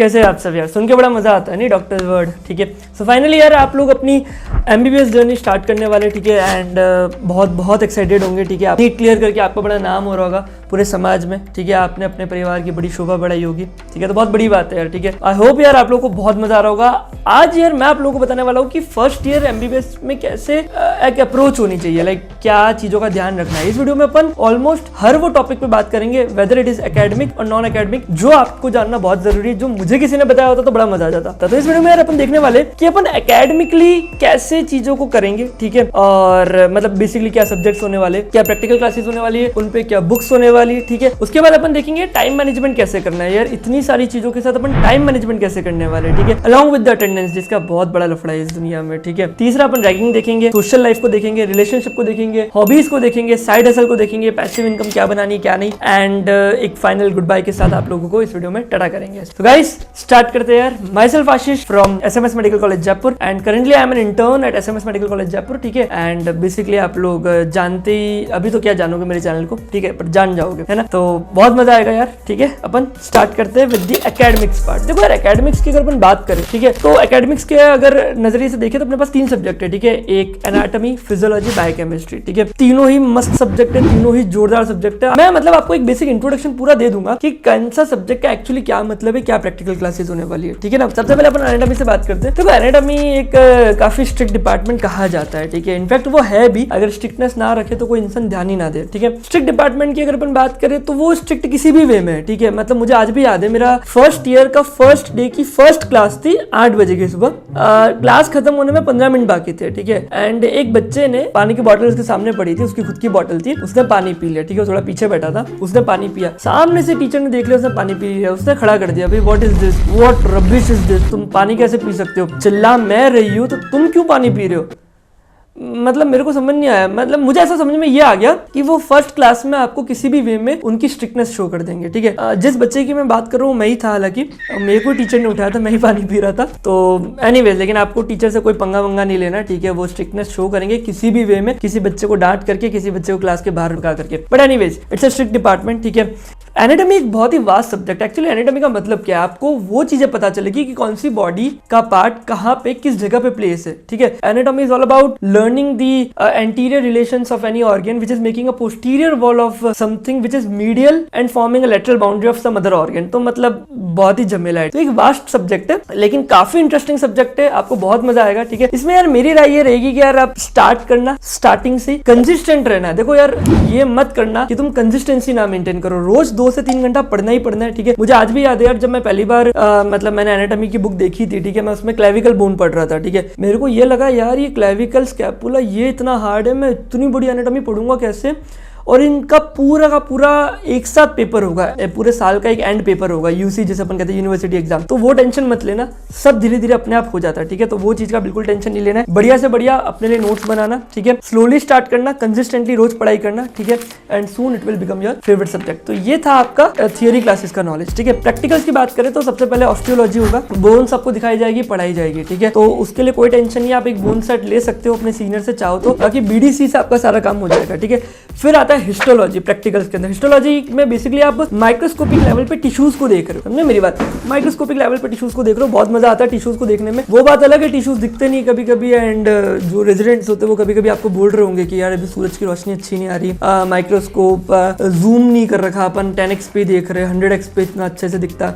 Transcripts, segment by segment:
कैसे आप सब यार, सुन के बड़ा मजा आता है नहीं डॉक्टर वर्ड। ठीक है, सो फाइनली यार आप लोग अपनी एमबीबीएस जर्नी स्टार्ट करने वाले, ठीक है, एंड बहुत बहुत एक्साइटेड होंगे। ठीक है, आप नीट क्लियर करके आपको बड़ा नाम हो रहा होगा पूरे समाज में। ठीक है, आपने अपने परिवार की बड़ी शोभा बढ़ाई होगी। ठीक है, तो बहुत बड़ी बात है यार। ठीक है, आई होप यार आप लोग को बहुत मजा आ रहा होगा। आज यार मैं आप लोगों को बताने वाला हूँ कि फर्स्ट ईयर एमबीबीएस में कैसे एक अप्रोच होनी चाहिए, लाइक क्या चीजों का ध्यान रखना है। इस वीडियो में अपन ऑलमोस्ट हर वो टॉपिक पे बात करेंगे, वेदर इट इज एकेडमिक और नॉन एकेडमिक, जो आपको जानना बहुत जरूरी है, जो मुझे किसी ने बताया होता तो बड़ा मजा आ जाता। तो इस वीडियो में यार अपन देखने वाले कि अपन एकेडमिकली कैसे चीजों को करेंगे। ठीक है, और मतलब बेसिकली क्या सब्जेक्ट्स होने वाले, क्या प्रैक्टिकल क्लासेस होने वाली है, उन पे क्या बुक्स होने वाली है। ठीक है, उसके बाद अपन देखेंगे टाइम मैनेजमेंट कैसे करना है। यार इतनी सारी चीजों के साथ अपन टाइम मैनेजमेंट कैसे करने वाले। ठीक है, अलॉन्ग विद द अटेंडेंस, जिसका बहुत बड़ा लफड़ा है इस दुनिया में। ठीक है, तीसरा अपन रैगिंग देखेंगे, सोशल लाइफ को देखेंगे, रिलेशनशिप को देखेंगे, हॉबीज को देखेंगे, साइड हसल को देखेंगे, पैसिव इनकम क्या बनानी क्या नहीं, एंड एक फाइनल गुड बाय के साथ आप लोगों को इस वीडियो में टाटा करेंगे। तो गाइस स्टार्ट करते हैं यार। My self Ashish from SMS medical college Jaipur and currently I am an intern eight SMS medical college Jaipur. ठीक है, एंड बेसिकली आप लोग जानते ही, अभी तो क्या जानोगे मेरे चैनल को, ठीक है, पर जान जाओगे, है ना, तो बहुत मजा आएगा यार। ठीक है, अपन स्टार्ट करते हैं विद द एकेडमिक्स पार्ट। देखो यार एकेडमिक्स की अगर अपन बात करें, ठीक है, तो एकेडमिक्स के अगर नजरिए से देखें तो अपने पास 3 सब्जेक्ट है। ठीक है, एक एनाटॉमी, फिजियोलॉजी, बायोकेमिस्ट्री। ठीक है, तीनों ही मस्त सब्जेक्ट है, तीनों ही जोरदार सब्जेक्ट है। मैं मतलब आपको एक बेसिक इंट्रोडक्शन पूरा दे दूंगा कि कौन सा सब्जेक्ट का एक्चुअली क्या मतलब है, क्या प्रैक्टिकल क्लासेस होने वाली है। ठीक है ना, सबसे पहले अपन एनाटॉमी से बात करते हैं। तो एनाटॉमी एक काफी स्ट्रिक्ट डिपार्टमेंट कहा जाता है। ठीक है, इनफैक्ट वो है भी, अगर स्ट्रिक्टनेस ना रखे तो कोई इंसान ध्यान ही ना दे। ठीक है, स्ट्रिक्ट डिपार्टमेंट की अगर अपन बात करें तो वो स्ट्रिक्ट किसी भी वे में है। ठीक है, मतलब मुझे आज भी याद है, मेरा फर्स्ट ईयर का फर्स्ट डे की फर्स्ट क्लास थी 8 बजे की सुबह। क्लास खत्म होने में 15 मिनट बाकी थे। ठीक है, एंड एक बच्चे ने पानी की बोतल उसके सामने पड़ी थी, उसकी खुद की बोतल थी, उसने पानी पी लिया। ठीक है, थोड़ा पीछे बैठा था, उसने पानी पिया, सामने से टीचर ने देख लिया, उसने पानी पी लिया, उसने खड़ा कर दिया, भाई what is this, what rubbish is this, तुम पानी कैसे पी सकते हो, चिल्ला मैं रही हूँ तो तुम क्यों पानी पी रहे हो। मतलब मेरे को समझ नहीं आया, मतलब मुझे ऐसा समझ में ये आ गया कि वो फर्स्ट क्लास में आपको किसी भी वे में उनकी स्ट्रिक्टनेस शो कर देंगे। ठीक है, जिस बच्चे की मैं बात कर रहा हूँ मैं ही था, हालांकि मेरे को टीचर ने उठाया था, मैं ही पानी पी रहा था। तो एनीवेज, लेकिन आपको टीचर से कोई पंगा वंगा नहीं लेना। ठीक है, वो स्ट्रिक्टनेस शो करेंगे किसी भी वे में, किसी बच्चे को डांट करके, किसी बच्चे को क्लास के बाहर रुका करके। But anyways it's a strict department. ठीक है, एनाटॉमी एक बहुत ही वास्ट सब्जेक्ट है। एक्चुअली एनाटॉमी का मतलब क्या है, आपको वो चीजें पता चलेगी कि कौन सी बॉडी का पार्ट कहाँ पे किस जगह पे प्लेस है। ठीक है, anatomy is all about learning the anterior relations of any organ which is making a posterior wall of something which is medial and forming a lateral boundary of some other organ। तो मतलब बहुत ही झमेला है, तो एक vast subject है लेकिन काफी इंटरेस्टिंग सब्जेक्ट है, आपको बहुत मजा आएगा। ठीक है, इसमें यार मेरी राय ये रहेगी कि यार आप स्टार्ट करना, स्टार्टिंग से कंसिस्टेंट रहना है। देखो यार ये मत करना कि तुम कंसिस्टेंसी ना मेंटेन करो, रोज 2 से 3 घंटा पढ़ना ही पढ़ना है। ठीक है, मुझे आज भी याद है यार, जब मैं पहली बार मतलब मैंने एनाटॉमी की बुक देखी थी। ठीक है, मैं उसमें क्लेविकल बोन पढ़ रहा था। ठीक है, मेरे को ये लगा यार ये क्लेविकल स्कैपुला ये इतना हार्ड है, मैं इतनी बड़ी एनाटॉमी पढ़ूंगा कैसे, और इनका पूरा का पूरा एक साथ पेपर होगा, पूरे साल का एक एंड पेपर होगा, यूसी जैसे अपन कहते हैं, यूनिवर्सिटी एग्जाम। तो वो टेंशन मत लेना, सब धीरे धीरे अपने आप हो जाता है। ठीक है, तो वो चीज का बिल्कुल टेंशन नहीं लेना है, बढ़िया से बढ़िया अपने लिए नोट्स बनाना। ठीक है, स्लोली स्टार्ट करना, कंसिस्टेंटली रोज पढ़ाई करना। ठीक है, and soon it will become your favourite subject. तो ये था आपका थियोरी क्लासेस का नॉलेज। ठीक है, प्रैक्टिकल्स की बात करें तो सबसे पहले ऑस्टियोलॉजी होगा, बोन्स आपको दिखाई जाएगी, पढ़ाई जाएगी। ठीक है, तो उसके लिए कोई टेंशन नहीं, आप एक बोन सेट ले सकते हो अपने सीनियर से चाहो तो, बाकी बीडीसी से आपका सारा काम हो जाएगा। ठीक है, फिर आता है हिस्टोलॉजी। प्रैक्टिकल्स के अंदर हिस्टोलॉजी में बेसिकली आप माइक्रोस्कोपिक लेवल पे टिश्यूज को देख रहे हो, समझे मेरी बात, माइक्रोस्कोपिक लेवल पे टिश्यूज को देख रहे हो, बहुत मजा आता है टिश्यूज को देखने में। वो बात अलग है, टिश्यूज दिखते नहीं कभी कभी, एंड जो रेजिडेंट्स होते हैं वो कभी कभी आपको बोल रहे होंगे कि यार अभी सूरज की रोशनी अच्छी नहीं आ रही, माइक्रोस्कोप जूम नहीं कर रखा अपन, 10x पे देख रहे, 100x पे इतना अच्छे से दिखता।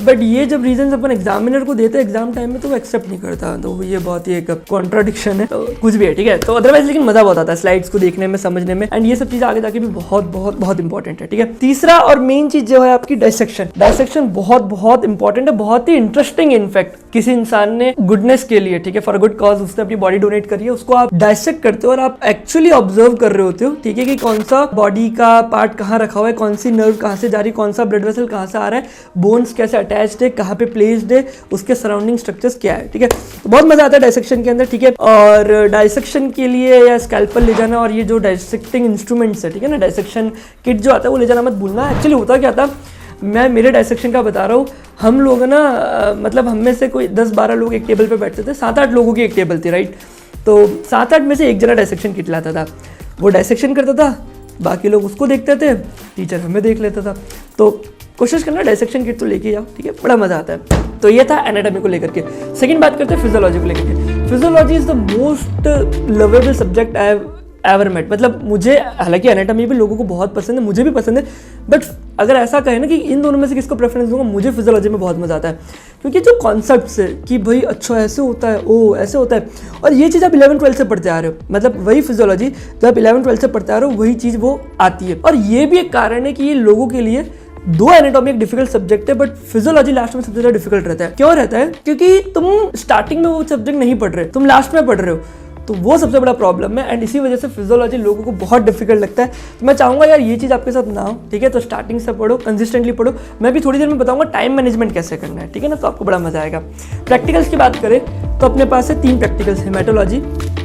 बट ये जब रीजन अपन एग्जामिनर को देते हैं एग्जाम टाइम में तो वो एक्सेप्ट नहीं करता, तो ये बहुत ही एक कॉन्ट्राडिक्शन है, तो कुछ भी है। ठीक है, तो अदरवाइज लेकिन मजा बहुत आता है स्लाइड्स को देखने में, समझने में, एंड ये सब चीजें आगे जाके भी बहुत बहुत बहुत इंपॉर्टेंट है। ठीक है, तीसरा और मेन चीज जो है आपकी डायसेक्शन। डायसेक्शन बहुत बहुत इंपॉर्टेंट है, बहुत ही इंटरेस्टिंग। इनफैक्ट किसी इंसान ने गुडनेस के लिए, ठीक है, फॉर गुड कॉज उसने अपनी बॉडी डोनेट करी है, उसको आप डायसेक्ट करते हो और आप एक्चुअली ऑब्जर्व कर रहे होते हो। ठीक है, कि कौन सा बॉडी का पार्ट कहाँ रखा हुआ है, कौन सी नर्व कहाँ से जा रही है, कौन सा ब्लड वेसल कहाँ से आ रहा है, बोन्स कैसे अटैच्ड है, कहाँ पे प्लेस्ड है, उसके सराउंडिंग स्ट्रक्चर्स क्या है। ठीक है, तो बहुत मजा आता है डायसेक्शन के अंदर। ठीक है, और डायसेक्शन के लिए या स्कैल्पल ले जाना और ये जो डायसेक्टिंग इंस्ट्रूमेंट्स है, ठीक है ना, डायसेक्शन किट जो आता है वो ले जाना मत भूलना। एक्चुअली होता क्या था, मैं मेरे डायसेक्शन का बता रहा हूँ, हम लोग ना मतलब हम में से कोई 10-12 लोग एक टेबल पे बैठते थे, 7-8 लोगों की एक टेबल थी, राइट। तो 7-8 में से एक जना डायसेक्शन किट लाता था, वो डायसेक्शन करता था, बाकी लोग उसको देखते थे, टीचर हमें देख लेता था। तो कोशिश करना डायसेक्शन किट तो लेके जाओ, ठीक है, बड़ा मजा आता है। तो ये था एनाटॉमी को लेकर के। सेकंड बात करते हैं फिजियोलॉजी को लेकर के। Physiology is the most lovable subject I have ever met. मतलब मुझे, हालांकि एनाटॉमी भी लोगों को बहुत पसंद है, मुझे भी पसंद है, बट अगर ऐसा कहे ना कि इन दोनों में से किसको प्रेफरेंस दूंगा, मुझे फिजियोलॉजी में बहुत मजा आता है। क्योंकि जो कॉन्सेप्ट्स है कि भाई अच्छा ऐसे होता है, ओ ऐसे होता है, और ये चीज़ आप 11-12 से पढ़ते आ रहे हो, मतलब वही फिजियोलॉजी जो आप 11-12 से पढ़ते आ रहे हो वही चीज़ वो आती है। और ये भी एक कारण है कि ये लोगों के लिए, दो एनाटॉमी एक डिफिकल्ट सब्जेक्ट है, बट फिजियोलॉजी लास्ट में सबसे ज़्यादा डिफिकल्ट रहता है। क्यों रहता है? क्योंकि तुम स्टार्टिंग में वो सब्जेक्ट नहीं पढ़ रहे, तुम लास्ट में पढ़ रहे हो, तो वो सबसे बड़ा प्रॉब्लम है। एंड इसी वजह से फिजियोलॉजी लोगों को बहुत डिफिकल्ट लगता है। तो मैं चाहूँगा यार ये चीज़ आपके साथ ना हो, ठीक है, तो स्टार्टिंग से पढ़ो, कंसिस्टेंटली पढ़ो। मैं भी थोड़ी देर में बताऊंगा टाइम मैनेजमेंट कैसे करना है, ठीक है ना, तो आपको बड़ा मजा आएगा। प्रैक्टिकल्स की बात करें तो अपने पास है 3 practicals, haematology,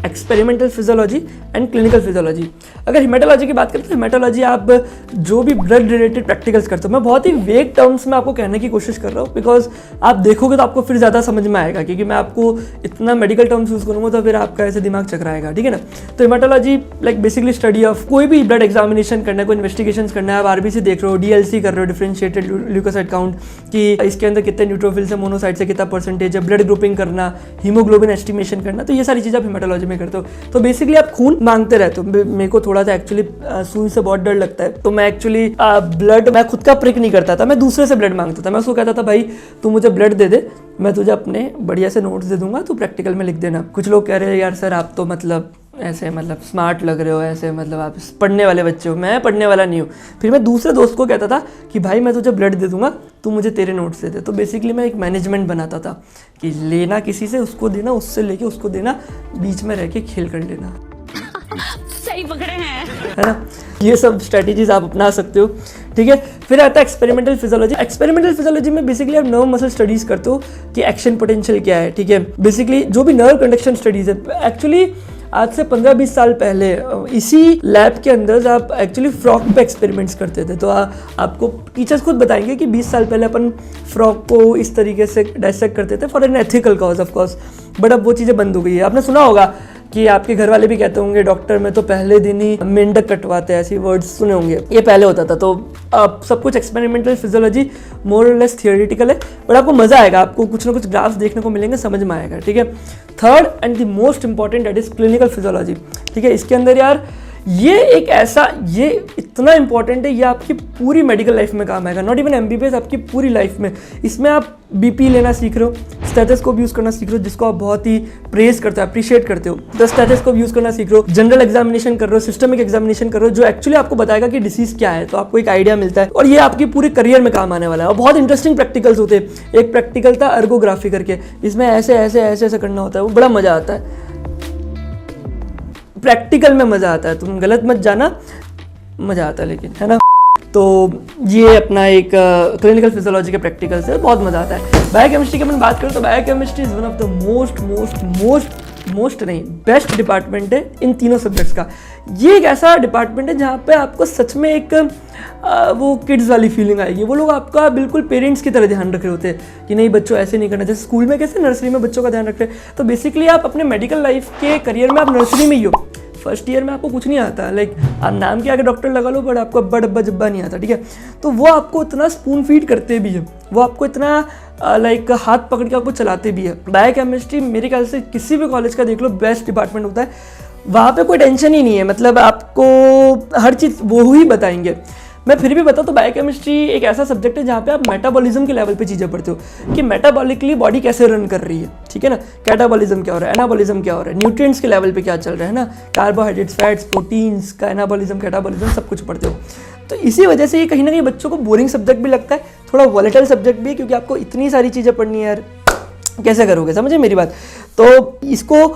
experimental physiology and clinical physiology. अगर हेमेटोलॉजी की बात करें तो हेमेटोलॉजी आप जो भी ब्लड रिलेटेड प्रैक्टिकल्स करते हो, मैं बहुत ही वेग टर्म्स में आपको कहने की कोशिश कर रहा हूँ, बिकॉज आप देखोगे तो आपको फिर ज़्यादा समझ में आएगा, क्योंकि मैं आपको इतना मेडिकल टर्म्स यूज़ करूँगा तो फिर आपका ऐसे दिमाग चकराएगा, ठीक है ना। तो haematology like basically study of कोई भी ब्लड एग्जामिनेशन करना है, कोई इन्वेस्टिगेशन करना है, आप आरबीसी देख रहे हो, डीएलसी कर रहे हो, डिफरेंशिएटेड ल्यूकोसाइट काउंट, कि इसके अंदर कितने न्यूट्रोफिल्स है, मोनोसाइट से कितना परसेंटेज है, ब्लड ग्रुपिंग करना, हीमोग्लोबिन एस्टिमेशन करना, तो ये सारी चीज़ें आप हेमेटोलॉजी में करते हो। तो बेसिकली आप खून मांगते रहते हो। मेरे को थोड़ा सा एक्चुअली सुई से बहुत डर लगता है, तो मैं एक्चुअली ब्लड मैं खुद का प्रिक नहीं करता था, मैं दूसरे से ब्लड मांगता था। मैं उसको कहता था भाई तू मुझे ब्लड दे दे, मैं तुझे अपने बढ़िया से नोट्स दे दूंगा, तू प्रैक्टिकल में लिख देना। कुछ लोग कह रहे हैं यार सर आप तो मतलब ऐसे मतलब स्मार्ट लग रहे हो, ऐसे मतलब आप पढ़ने वाले बच्चे हो। मैं पढ़ने वाला नहीं हूँ। फिर मैं दूसरे दोस्त को कहता था कि भाई मैं तुझे ब्लड दे दूंगा, तू मुझे तेरे नोट्स दे दे। तो बेसिकली मैं एक मैनेजमेंट बनाता था कि लेना किसी से, उसको देना, उससे लेके उसको देना, बीच में रह के खेल कर लेना। सही पकड़े हैं, है ना। ये सब स्ट्रेटेजीज आप अपना सकते हो, ठीक है। फिर आता है एक्सपेरिमेंटल फिजियोलॉजी। एक्सपेरिमेंटल फिजियोलॉजी में बेसिकली आप नर्व मसल स्टडीज करते हो कि एक्शन पोटेंशियल क्या है, ठीक है। बेसिकली जो भी नर्व कंडक्शन स्टडीज है, एक्चुअली आज से 15-20 साल पहले इसी लैब के अंदर आप एक्चुअली फ्रॉक पे एक्सपेरिमेंट्स करते थे। तो आपको टीचर्स खुद बताएंगे कि 20 साल पहले अपन फ्रॉक को इस तरीके से डायसेक्ट करते थे for an ethical cause of course, but अब वो चीज़ें बंद हो गई है। आपने सुना होगा कि आपके घर वाले भी कहते होंगे डॉक्टर में तो पहले दिन ही मेंढक कटवाते हैं, ऐसी वर्ड्स सुने होंगे, ये पहले होता था। तो अब सब कुछ एक्सपेरिमेंटल फिजियोलॉजी मोर और लेस थियोरेटिकल है, बट आपको मजा आएगा, आपको कुछ ना कुछ ग्राफ्स देखने को मिलेंगे, समझ में आएगा, ठीक है। Third and the most important that is clinical physiology, ठीक है। इसके अंदर यार ये एक ऐसा, ये इतना इंपॉर्टेंट है, ये आपकी पूरी मेडिकल लाइफ में काम आएगा, नॉट इवन एमबीबीएस, आपकी पूरी लाइफ में। इसमें आप बीपी लेना सीख रहे हो, स्टेथोस्कोप यूज़ करना सीख रहे हो, जिसको आप बहुत ही प्रेज करते हो, अप्रिशिएट करते हो। तो स्टेथोस्कोप यूज़ करना सीख रहे हो, जनरल एग्जामिनेशन कर रहे हो, सिस्टमिक एग्जामिनेशन कर रहे हो, जो एक्चुअली आपको बताएगा कि डिसीज क्या है, तो आपको एक आइडिया मिलता है और ये आपकी पूरे करियर में काम आने वाला है। और बहुत इंटरेस्टिंग प्रैक्टिकल्स होते हैं। एक प्रैक्टिकल था अर्गोग्राफी करके, इसमें ऐसे ऐसे ऐसे ऐसे करना होता है, वो बड़ा मजा आता है। प्रैक्टिकल में मजा आता है, तुम गलत मत जाना, मजा आता है लेकिन, है ना। तो ये अपना एक क्लिनिकल फिजियोलॉजी के प्रैक्टिकल से बहुत मजा आता है। बायोकेमिस्ट्री की अपन बात करें तो biochemistry is one of the most नहीं बेस्ट डिपार्टमेंट है इन तीनों सब्जेक्ट्स का। ये एक ऐसा डिपार्टमेंट है जहाँ पे आपको सच में एक वो किड्स वाली फीलिंग आएगी। वो लोग आपका बिल्कुल पेरेंट्स की तरह ध्यान रख रहे होते हैं कि नहीं बच्चों ऐसे नहीं करना, जैसे स्कूल में कैसे नर्सरी में बच्चों का ध्यान रख रहे हैं, तो बेसिकली आप अपने मेडिकल लाइफ के करियर में आप नर्सरी में ही हो। फर्स्ट ईयर में आपको कुछ नहीं आता, लाइक आप नाम के आगे डॉक्टर लगा लो, बट आपको अब्बा डब्बा जब्बा नहीं आता, ठीक है। तो वो आपको इतना स्पून फीड करते भी है, वो आपको इतना लाइक हाथ पकड़ के आपको चलाते भी है। बायोकेमिस्ट्री मेरे ख्याल से किसी भी कॉलेज का देख लो बेस्ट डिपार्टमेंट होता है। वहाँ पे कोई टेंशन ही नहीं है, मतलब आपको हर चीज़ वो ही बताएंगे। मैं फिर भी बताऊँ तो बायोकेमिस्ट्री एक ऐसा सब्जेक्ट है जहाँ पे आप मेटाबॉलिज्म के लेवल पे चीज़ें पढ़ते हो कि मेटाबॉलिकली बॉडी कैसे रन कर रही है, ठीक है ना। कैटाबॉलिज्म क्या हो रहा है, एनाबॉलिज्म क्या हो रहा है, न्यूट्रिएंट्स के लेवल पे क्या चल रहा है ना, कार्बोहाइड्रेट्स, फैट्स, प्रोटीन्स का एनाबॉलिज्म, कैटाबॉलिज्म सब कुछ पढ़ते हो। तो इसी वजह से ये कहीं ना कहीं बच्चों को बोरिंग सब्जेक्ट भी लगता है, थोड़ा वॉलेटाइल सब्जेक्ट भी है, क्योंकि आपको इतनी सारी चीज़ें पढ़नी है यार, कैसे करोगे, समझे मेरी बात। तो इसको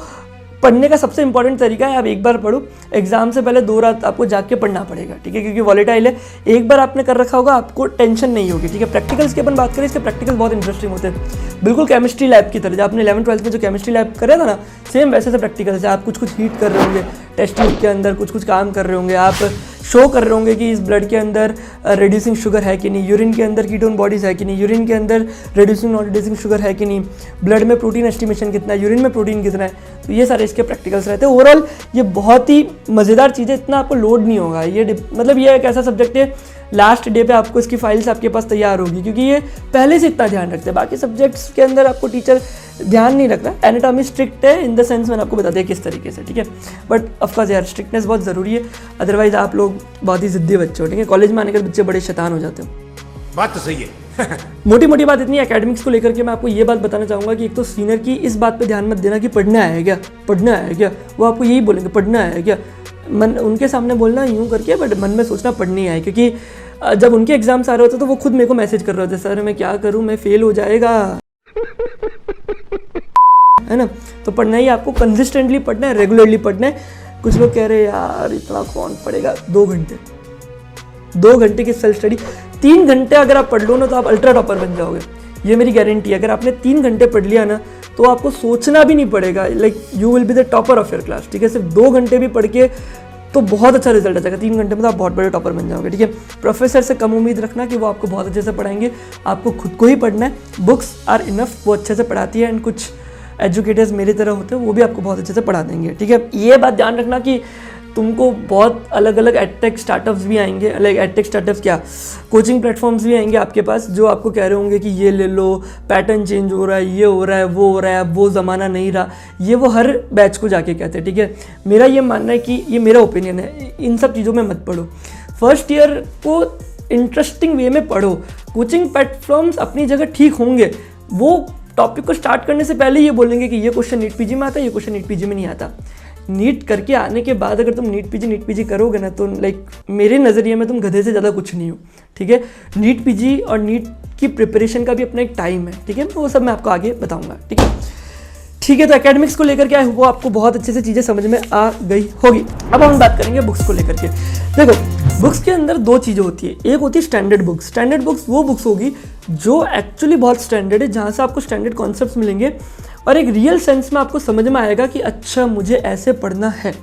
पढ़ने का सबसे इंपॉर्टेंट तरीका है आप एक बार पढ़ो, एग्जाम से पहले 2 रात आपको जाग के पढ़ना पड़ेगा, ठीक है, क्योंकि वॉलेटाइल है। एक बार आपने कर रखा होगा आपको टेंशन नहीं होगी, ठीक है। प्रैक्टिकल्स की अपन बात करें, इसके प्रैक्टिकल्स बहुत इंटरेस्टिंग होते हैं, बिल्कुल केमिस्ट्री लैब की तरह। जब आपने 11th-12th में जो केमिस्ट्री लैब करे था ना, सेम वैसे से प्रैक्टिकल्स है। आप कुछ हीट कर रहे होंगे टेस्ट ट्यूब के अंदर, कुछ काम कर रहे होंगे, आप शो कर रहे होंगे कि इस ब्लड के अंदर रिड्यूसिंग शुगर है कि नहीं, यूरिन के अंदर कीटोन बॉडीज़ है कि नहीं, यूरिन के अंदर रिड्यूसिंग नॉन रिड्यूसिंग शुगर है कि नहीं, ब्लड में प्रोटीन एस्टिमेशन कितना है, यूरिन में प्रोटीन कितना है। तो ये सारे इसके प्रैक्टिकल्स रहते हैं। ओवरऑल ये बहुत ही मज़ेदार चीज़ है, इतना आपको लोड नहीं होगा। ये मतलब ये एक ऐसा सब्जेक्ट है लास्ट डे पे आपको इसकी फाइल्स आपके पास तैयार होगी, क्योंकि ये पहले से इतना ध्यान रखते हैं। बाकी सब्जेक्ट्स के अंदर आपको टीचर ध्यान नहीं रख रहा। एनाटॉमी स्ट्रिक्ट है इन द सेंस मैंने आपको बता दिया किस तरीके से, ठीक है। बट ऑफकोर्स यार स्ट्रिक्टनेस बहुत ज़रूरी है, अदरवाइज आप लोग बहुत ही ज़िद्दी बच्चे हो, ठीक है। कॉलेज में आने के बच्चे बड़े शैतान हो जाते हो। बात तो सही है। मोटी मोटी बात इतनी एकेडमिक्स को लेकर के मैं आपको ये बात बताना चाहूँगा कि एक तो सीनियर की इस बात पे ध्यान मत देना कि पढ़ना है क्या, पढ़ना है क्या। वो आपको यही बोलेंगे पढ़ना है क्या, मन उनके सामने बोलना यूँ करके, बट मन में सोचना पढ़नी है। क्योंकि जब उनके एग्जाम्स आ रहे होते तो वो खुद मेरे को मैसेज कर रहे होते, सर मैं क्या करूँ, मैं फेल हो जाएगा, है ना। तो पढ़ना ही आपको कंसिस्टेंटली पढ़ना है, रेगुलरली पढ़ना है। कुछ लोग कह रहे हैं यार इतना कौन पढ़ेगा, 2 घंटे की सेल्फ स्टडी, 3 घंटे अगर आप पढ़ लो ना तो आप अल्ट्रा टॉपर बन जाओगे, ये मेरी गारंटी है। अगर आपने 3 घंटे पढ़ लिया ना तो आपको सोचना भी नहीं पड़ेगा, like you will be the topper of your class, ठीक है। सिर्फ 2 घंटे भी पढ़ के तो बहुत अच्छा रिजल्ट आ जाएगा, 3 घंटे में तो आप बहुत बड़े टॉपर बन जाओगे, ठीक है। प्रोफेसर से कम उम्मीद रखना कि वो आपको बहुत अच्छे से पढ़ाएंगे, आपको खुद को ही पढ़ना है। बुक्स आर इनफ, वो अच्छे से पढ़ाती है, एंड कुछ एजुकेटर्स मेरी तरह होते हैं वो भी आपको बहुत अच्छे से पढ़ा देंगे, ठीक है। ये बात ध्यान रखना कि तुमको बहुत अलग अलग एडटेक स्टार्टअप्स भी आएंगे, लाइक एडटेक स्टार्टअप्स क्या, कोचिंग प्लेटफॉर्म्स भी आएंगे आपके पास जो आपको कह रहे होंगे कि ये ले लो, पैटर्न चेंज हो रहा है, ये हो रहा है, वो हो रहा है, वो ज़माना नहीं रहा। ये वो हर बैच को जाके कहते हैं, ठीक है। मेरा ये मानना है कि ये मेरा ओपिनियन है, इन सब चीज़ों में मत पढ़ो। फर्स्ट ईयर को इंटरेस्टिंग वे में पढ़ो। कोचिंग प्लेटफॉर्म्स अपनी जगह ठीक होंगे, वो टॉपिक को स्टार्ट करने से पहले ये बोलेंगे कि ये क्वेश्चन नीट पीजी में आता है, ये क्वेश्चन नीट पीजी में नहीं आता। नीट करके आने के बाद अगर तुम नीट पीजी करोगे ना तो लाइक मेरे नज़रिए में तुम गधे से ज़्यादा कुछ नहीं हो, ठीक है। नीट पीजी और नीट की प्रिपरेशन का भी अपना एक टाइम है, ठीक है। वो सब मैं आपको आगे बताऊंगा, ठीक है। ठीक है, तो एकेडमिक्स को लेकर के वो आपको बहुत अच्छे से चीज़ें समझ में आ गई होगी। अब हम बात करेंगे बुक्स को लेकर के। देखो, बुक्स के अंदर 2 चीज़ें होती है, एक होती है स्टैंडर्ड बुक्स। स्टैंडर्ड बुक्स वो बुक्स होगी जो एक्चुअली बहुत स्टैंडर्ड है, जहाँ से आपको स्टैंडर्ड कॉन्सेप्ट्स मिलेंगे और एक रियल सेंस में आपको समझ में आएगा कि अच्छा मुझे ऐसे पढ़ना है।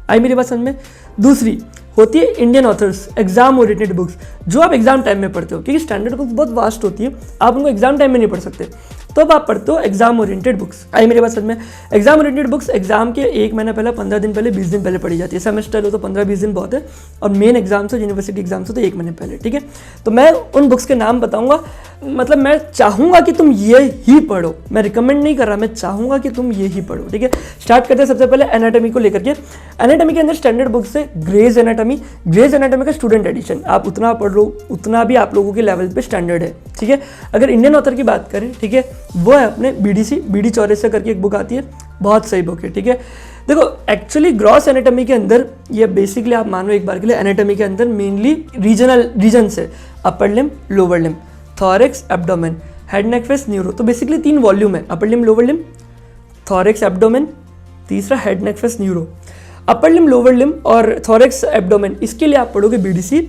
आई मेरी बात समझ में। दूसरी होती है Indian authors, exam oriented books, जो आप एग्जाम टाइम में पढ़ते हो, क्योंकि स्टैंडर्ड बुक्स बहुत वास्ट होती है, आप उनको एग्जाम टाइम में नहीं पढ़ सकते, तो अब आप पढ़ते हो एग्जाम ओरिएंटेड बुक्स। आई मेरे बात समझ में। एग्जाम ओरिएंटेड बुक्स एग्जाम के 1 महीना पहले, 15 दिन पहले, 20 दिन पहले पढ़ी जाती है। सेमेस्टर हो तो 15-20 दिन बहुत है, और मेन एग्जाम्स हो, यूनिवर्सिटी एग्जाम्स हो तो 1 महीने पहले, ठीक है। तो मैं उन बुक्स के नाम बताऊंगा, मतलब मैं चाहूँगा कि तुम ये ही पढ़ो, मैं रिकमेंड नहीं कर रहा, मैं चाहूँगा कि तुम ये ही पढ़ो, ठीक है। स्टार्ट करते हैं सबसे पहले एनाटॉमी को लेकर के। एनाटॉमी के अंदर स्टैंडर्ड बुक्स है ग्रेज एनाटॉमी। ग्रेज एनाटॉमी का स्टूडेंट एडिशन, आप उतना पढ़ लो उतना भी आप लोगों के लेवल पे स्टैंडर्ड है, ठीक है। अगर इंडियन ऑथर की बात करें, ठीक है, वो है अपने BD चौरसिया करके एक बुक आती है, बहुत सही बुक है, ठीक है। देखो एक्चुअली ग्रॉस एनाटॉमी के अंदर ये बेसिकली आप मानो एक बार के लिए, एनाटॉमी के अंदर मेनली रीजन्स है, upper limb, lower limb, thorax, abdomen, head neck face, neuro. तो बेसिकली 3 वॉल्यूम है, upper limb, lower limb, thorax, abdomen, तीसरा head neck face, neuro. Upper limb, lower limb और थॉरैक्स, एब्डोमेन, इसके लिए आप पढ़ोगे BDC।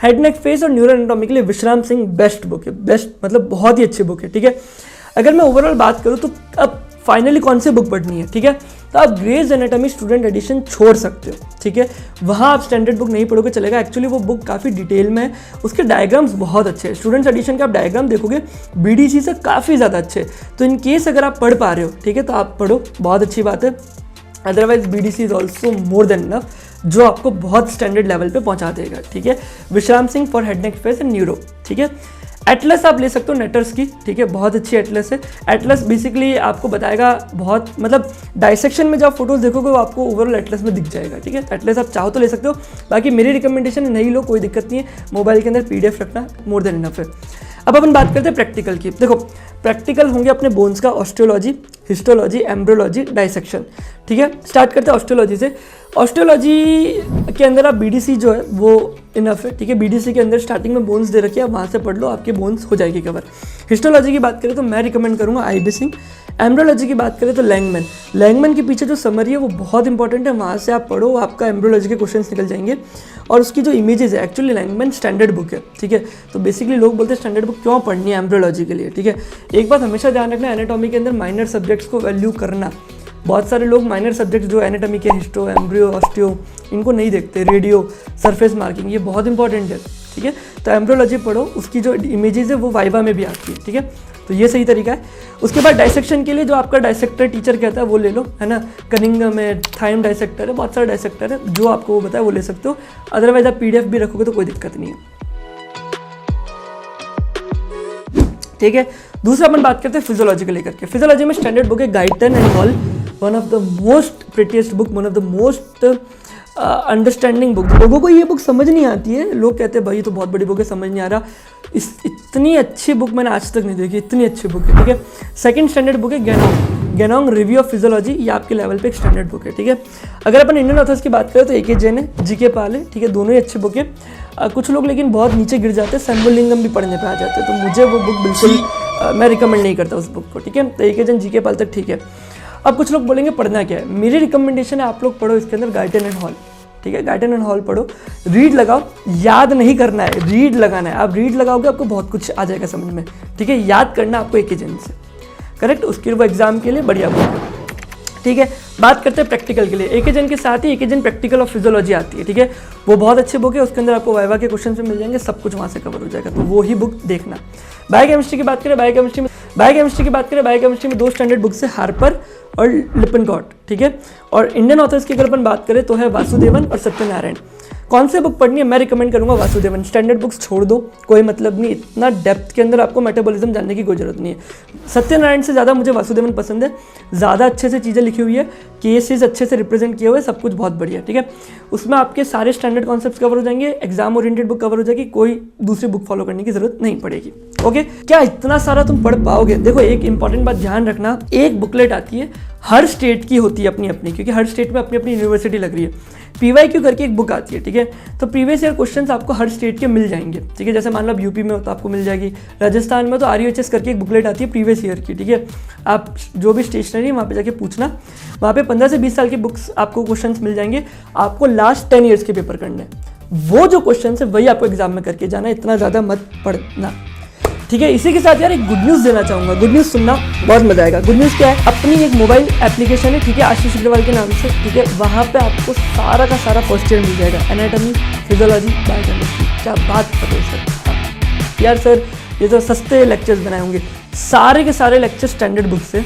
हेड नेक फेस और neuro anatomy के लिए विश्राम सिंह बेस्ट बुक है, बेस्ट मतलब बहुत ही अच्छी बुक है, ठीक है। अगर मैं ओवरऑल बात करूँ तो अब फाइनली कौन सी बुक पढ़नी है, ठीक है, तो आप ग्रेज एनाटॉमी स्टूडेंट एडिशन छोड़ सकते हो, ठीक है। वहाँ आप स्टैंडर्ड बुक नहीं पढ़ोगे चलेगा, एक्चुअली वो बुक काफ़ी डिटेल में है, उसके डायग्राम्स बहुत अच्छे हैं। स्टूडेंट्स एडिशन के आप डायग्राम देखोगे BDC से काफ़ी ज़्यादा अच्छे, तो इन केस अगर आप पढ़ पा रहे हो, ठीक है, तो आप पढ़ो, बहुत अच्छी बात है। Otherwise BDC is also more than enough, जो आपको बहुत स्टैंडर्ड लेवल पे पहुंचा देगा, ठीक है। विश्राम Singh for head neck face and neuro, ठीक है। एटलस आप ले सकते हो नेटर्स की, ठीक है, बहुत अच्छी एटलस है। एटलस बेसिकली आपको बताएगा बहुत, मतलब डाइसेक्शन में जब आप फोटोज देखोगे वो आपको ओवरऑल एटलस में दिख जाएगा, ठीक है। एटलस आप चाहो तो ले सकते हो, बाकी मेरी रिकमेंडेशन है नहीं लो, कोई दिक्कत नहीं है, मोबाइल के अंदर PDF रखना मोर देन इनफ है। अब अपन बात करते हैं प्रैक्टिकल की। देखो प्रैक्टिकल होंगे अपने बोन्स का ऑस्टियोलॉजी, हिस्टोलॉजी, एम्ब्रियोलॉजी, डाइसेक्शन, ठीक है। स्टार्ट करते हैं ऑस्टियोलॉजी से। ऑस्टियोलॉजी के अंदर आप BDC जो है वो इनफ है, ठीक है। BDC के अंदर स्टार्टिंग में बोन्स दे रखी है, आप वहाँ से पढ़ लो, आपके बोन्स हो जाएगी कवर। हिस्टोलॉजी की बात करें तो मैं रिकमेंड करूँगा IB सिंह। एम्ब्रियोलॉजी की बात करें तो लैंगमैन के पीछे जो समरी है वो बहुत इंपॉर्टेंट है, वहाँ से आप पढ़ो, आपका एम्ब्रियोलॉजी के क्वेश्चंस निकल जाएंगे। और उसकी जो इमेजेस है, एक्चुअली लैंगमैन स्टैंडर्ड बुक है, ठीक है। तो बेसिकली लोग बोलते हैं स्टैंडर्ड बुक क्यों पढ़नी है एम्ब्रियोलॉजी के लिए, ठीक है। एक बात हमेशा ध्यान रखना, एनाटॉमी के अंदर माइनर सब्जेक्ट्स को वैल्यू करना। बहुत सारे लोग माइनर सब्जेक्ट्स जो एनाटॉमी के, हिस्टो, एम्ब्रियो, ऑस्टियो, इनको नहीं देखते। रेडियो, सरफेस मार्किंग, ये बहुत इंपॉर्टेंट है, ठीक है। तो एम्ब्रियोलॉजी पढ़ो, उसकी जो इमेजेस है वो वाइवा में भी आती है, ठीक है। तो ये सही तरीका है। उसके बाद डाइसेक्शन के लिए जो आपका डाइसेक्टर टीचर कहता है वो ले लो, है ना। कनिंगम है, थाइम डाइसेक्टर है, बहुत सारे डाइसेक्टर है, जो आपको वो बताया वो ले सकते हो। अदरवाइज आप PDF भी रखोगे तो कोई दिक्कत नहीं है। ठीक है। दूसरा अपन बात करते हैं फिजियोलॉजी को लेकर के। फिजियोलॉजी में स्टैंडर्ड बुक है Guyton and hall, one of the most prettiest book, one of the most understanding book. लोगों को ये बुक समझ नहीं आती है, लोग कहते हैं भाई ये तो बहुत बड़ी बुक है, समझ नहीं आ रहा। इतनी अच्छी बुक मैंने आज तक नहीं देखी, इतनी अच्छी बुक है, ठीक है। सेकंड स्टैंडर्ड बुक है गेनोंग रिव्यू ऑफ फिजियोलॉजी, ये आपके लेवल पे एक स्टैंडर्ड बुक है, ठीक है। अगर अपन इंडियन ऑथर्स की बात करें तो AK जैन है, GK पाल है, ठीक है, दोनों ही अच्छी बुक है। कुछ लोग लेकिन बहुत नीचे गिर जाते हैं, शंभुलिंगम भी पढ़ने पे आ जाते हैं, तो मुझे वो बुक बिल्कुल मैं रिकमेंड नहीं करता उस बुक को, ठीक है। तो AK जैन GK पाल तक ठीक है। अब कुछ लोग बोलेंगे पढ़ना क्या है, मेरी रिकमेंडेशन है आप लोग पढ़ो इसके अंदर गाइटन एंड हॉल, ठीक है। गाइटन एंड हॉल पढ़ो, रीड लगाओ, याद नहीं करना है, रीड लगाना है। आप रीड लगाओगे आपको बहुत कुछ आ जाएगा समझ में, ठीक है। याद करना आपको AK जैन से, करेक्ट, उसके वो एग्जाम के लिए बढ़िया बुक है, ठीक है। बात करते हैं प्रैक्टिकल के लिए, AK जैन के साथ ही AK Jain practical of physiology आती है, ठीक है। वो बहुत अच्छी बुक है, उसके अंदर आपको वाइवा के क्वेश्चन भी मिल जाएंगे, सब कुछ वहाँ से कवर हो जाएगा, तो वो ही बुक देखना। बायोकेमिस्ट्री की बात करें, बायोकेमिस्ट्री में 2 स्टैंडर्ड बुक्स है, हार्पर और लिपनकॉट, ठीक है। और इंडियन ऑथर्स की अगर अपन बात करें तो है वासुदेवन और सत्यनारायण। कौन से बुक पढ़नी है, मैं रिकमेंड करूंगा वासुदेवन। स्टैंडर्ड बुक्स छोड़ दो, कोई मतलब नहीं, इतना डेप्थ के अंदर आपको मेटाबॉलिज्म जानने की कोई जरूरत नहीं है। सत्यनारायण से ज़्यादा मुझे वासुदेवन पसंद है, ज़्यादा अच्छे से चीज़ें लिखी हुई है, केसेस अच्छे से रिप्रेजेंट किए हुए, सब कुछ बहुत बढ़िया, ठीक है। उसमें आपके सारे स्टैंडर्ड कॉन्सेप्ट्स कवर हो जाएंगे, एग्जाम ओरिएंटेड बुक कवर हो जाएगी, कोई दूसरी बुक फॉलो करने की जरूरत नहीं पड़ेगी, ओके। क्या इतना सारा तुम पढ़ पाओगे? देखो एक इंपॉर्टेंट बात ध्यान रखना, एक बुकलेट आती है, हर स्टेट की होती है अपनी अपनी, क्योंकि हर स्टेट में अपनी अपनी यूनिवर्सिटी लग रही है। PYQ करके एक बुक आती है, ठीक है। तो प्रीवियस ईयर क्वेश्चंस आपको हर स्टेट के मिल जाएंगे, ठीक है। जैसे मान लो आप UP में हो तो आपको मिल जाएगी, राजस्थान में तो RUHS करके एक बुकलेट आती है प्रीवियस ईयर की, ठीक है। आप जो भी स्टेशनरी वहाँ पे जाके पूछना, वहाँ पे 15 से 20 साल की बुक्स आपको क्वेश्चंस मिल जाएंगे। आपको लास्ट 10 ईयर्स के पेपर करने हैं, वो जो क्वेश्चन है वही आपको एग्जाम में करके जाना, इतना ज़्यादा मत पढ़ना, ठीक है। इसी के साथ यार एक गुड न्यूज़ देना चाहूँगा, गुड न्यूज़ सुनना बहुत मजा आएगा। गुड न्यूज़ क्या है, अपनी एक मोबाइल एप्लीकेशन है, ठीक है, आशीष अग्रवाल के नाम से, ठीक है। वहाँ पे आपको सारा का सारा फर्स्ट ईयर मिल जाएगा, एनाटॉमी, फिजियोलॉजी, बायोकेमिस्ट्री। क्या बात कर रहे हो सर, यार सर ये तो सस्ते लेक्चर्स बनाए होंगे, सारे के सारे लेक्चर स्टैंडर्ड बुक से,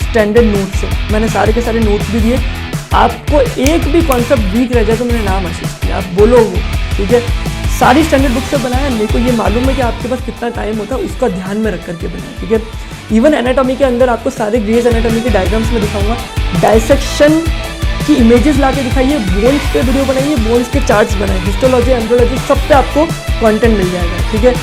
स्टैंडर्ड नोट से, मैंने सारे के सारे नोट्स भी दिए। आपको एक भी कॉन्सेप्ट वीक रह जाए तो मैंने नाम आशीष किया, आप बोलो वो, ठीक है। सारी स्टैंडर्ड बुक से बनाया, मेरे को ये मालूम है कि आपके पास कितना टाइम होता है, उसका ध्यान में रख करके बनाया, ठीक है। इवन एनाटॉमी के अंदर आपको सारे ग्रेज एनाटॉमी के डायग्राम्स में दिखाऊंगा, डायसेक्शन की इमेजेस ला के दिखाइए, बोन्स पे वीडियो बनाइए, बोन्स के चार्ट्स बनाए, हिस्टोलॉजी, एंड्रोलॉजी, सब पे आपको कंटेंट मिल जाएगा, ठीक है।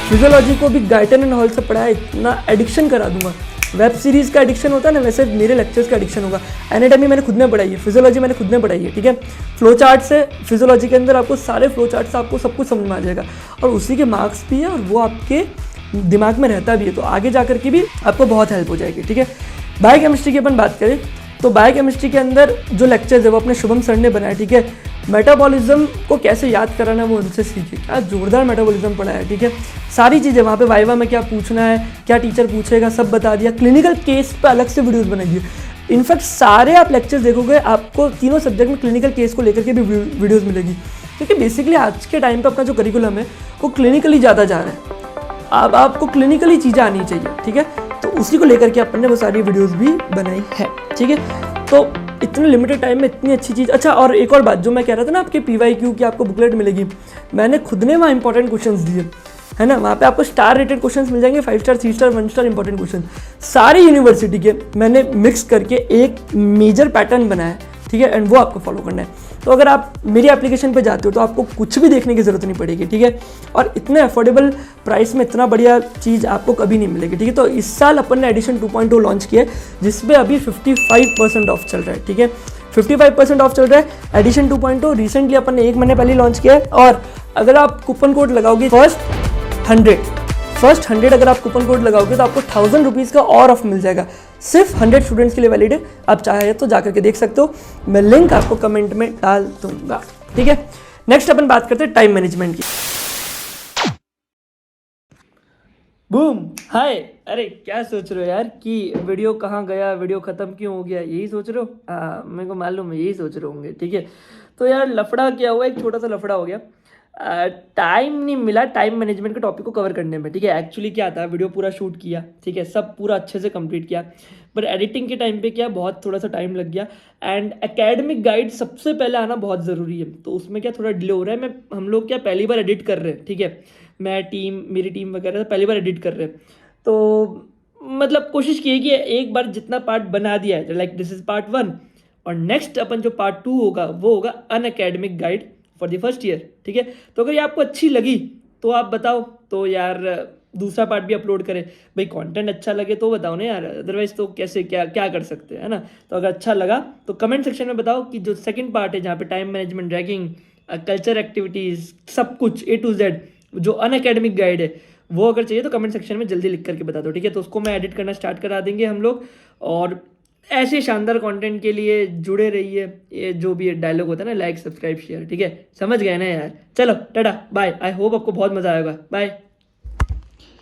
फिजियोलॉजी को भी गाइटन एंड हॉल से पढ़ाया, इतना एडिक्शन करा दूंगा, वेब सीरीज़ का एडिक्शन होता है ना, वैसे मेरे लेक्चर्स का एडिक्शन होगा। एनाटॉमी मैंने खुद ने पढ़ाई है, फिजियोलॉजी मैंने खुद ने पढ़ाई है, ठीक है। फ्लो चार्ट से फिजियोलॉजी के अंदर आपको सारे फ्लो चार्ट से आपको सब कुछ समझ में आ जाएगा, और उसी के मार्क्स भी है, और वो आपके दिमाग में रहता भी है, तो आगे जाकर के भी आपको बहुत हेल्प हो जाएगी, ठीक है। बायोकेमिस्ट्री की अपन बात करें तो बायोकेमिस्ट्री के अंदर जो लेक्चर्स है वो अपने शुभम सर ने बनाया, ठीक है। मेटाबॉलिज्म को कैसे याद कराना वो उनसे सीखे, क्या जोरदार मेटाबॉलिज्म पढ़ाया है, ठीक है। सारी चीज़ें वहाँ पे वाइवा में क्या पूछना है, क्या टीचर पूछेगा, सब बता दिया। क्लिनिकल केस पे अलग से वीडियोस बनाई है, इनफैक्ट सारे आप लेक्चर्स देखोगे आपको तीनों सब्जेक्ट में क्लिनिकल केस को लेकर के भी वीडियोज़ मिलेगी, क्योंकि बेसिकली आज के टाइम पर अपना जो करिकुलम है वो क्लिनिकली ज़्यादा जा रहा है, अब आपको क्लिनिकली चीज़ें आनी चाहिए, ठीक है। तो उसी को लेकर के अपन ने वो सारी वीडियोस भी बनाई है, ठीक है। तो इतने लिमिटेड टाइम में इतनी अच्छी चीज़। अच्छा, और एक और बात जो मैं कह रहा था ना, आपके PYQ की आपको बुकलेट मिलेगी, मैंने खुद ने वहाँ इंपॉर्टेंट क्वेश्चंस दिए, है ना। वहाँ पे आपको स्टार रेटेड क्वेश्चंस मिल जाएंगे, 5 star, 3 star, 1 star important question, सारी यूनिवर्सिटी के मैंने मिक्स करके एक मेजर पैटर्न बनाया, ठीक है। एंड वो आपको फॉलो करना है। तो अगर आप मेरी एप्लीकेशन पे जाते हो तो आपको कुछ भी देखने की ज़रूरत नहीं पड़ेगी, ठीक है। और इतने अफोर्डेबल प्राइस में इतना बढ़िया चीज़ आपको कभी नहीं मिलेगी, ठीक है। तो इस साल अपन ने एडिशन 2.0 लॉन्च किया है, जिसपे अभी 55% ऑफ चल रहा है, ठीक है। 55% ऑफ चल रहा है एडिशन 2.0, रिसेंटली अपन ने 1 महीने पहले लॉन्च किया है। और अगर आप कूपन कोड लगाओगे फर्स्ट 100 अगर आप कूपन कोड लगाओगे तो आपको 1000 रुपीज़ का और ऑफ मिल जाएगा, सिर्फ 100 स्टूडेंट्स के लिए वैलिड है। आप चाहे तो जाकर के देख सकते हो, मैं लिंक आपको कमेंट में डाल दूंगा, ठीक है। नेक्स्ट अपन बात करते हैं टाइम मैनेजमेंट की। बूम, हाय, अरे क्या सोच रहे हो यार कि वीडियो कहाँ गया, वीडियो ख़त्म क्यों हो गया, यही सोच रहे हो? मेरे को मालूम है यही सोच रहे होंगे, ठीक है। तो यार लफड़ा क्या हुआ, एक छोटा सा लफड़ा हो गया, टाइम नहीं मिला टाइम मैनेजमेंट के टॉपिक को कवर करने में, ठीक है। एक्चुअली क्या था, वीडियो पूरा शूट किया, ठीक है, सब पूरा अच्छे से कंप्लीट किया, पर एडिटिंग के टाइम पे क्या बहुत थोड़ा सा टाइम लग गया। एंड एकेडमिक गाइड सबसे पहले आना बहुत ज़रूरी है, तो उसमें क्या थोड़ा डिले हो रहा है। हम लोग क्या पहली बार एडिट कर रहे हैं, ठीक है, मेरी टीम वगैरह पहली बार एडिट कर रहे हैं, तो मतलब कोशिश की है कि एक बार जितना पार्ट बना दिया है, लाइक दिस इज पार्ट 1, और नेक्स्ट अपन जो पार्ट 2 होगा वो होगा an academic guide for the first year, ठीक है। तो अगर ये आपको अच्छी लगी तो आप बताओ, तो यार दूसरा पार्ट भी अपलोड करें। भाई कंटेंट अच्छा लगे तो बताओ ना यार, अदरवाइज तो कैसे क्या क्या कर सकते हैं, है ना। तो अगर अच्छा लगा तो कमेंट सेक्शन में बताओ कि जो सेकंड पार्ट है जहाँ पे time management, ragging, culture activities, सब कुछ A to Z जो अन अकेडमिक गाइड है वो अगर चाहिए तो कमेंट सेक्शन में जल्दी लिख करके बता दो, ठीक है। तो उसको मैं एडिट करना स्टार्ट करा देंगे हम लोग। और ऐसे शानदार कंटेंट के लिए जुड़े रहिए। ये जो भी डायलॉग होता है ना, लाइक सब्सक्राइब शेयर, ठीक है, समझ गए ना यार। चलो टाटा बाय, आई होप आपको बहुत मज़ा आएगा। बाय।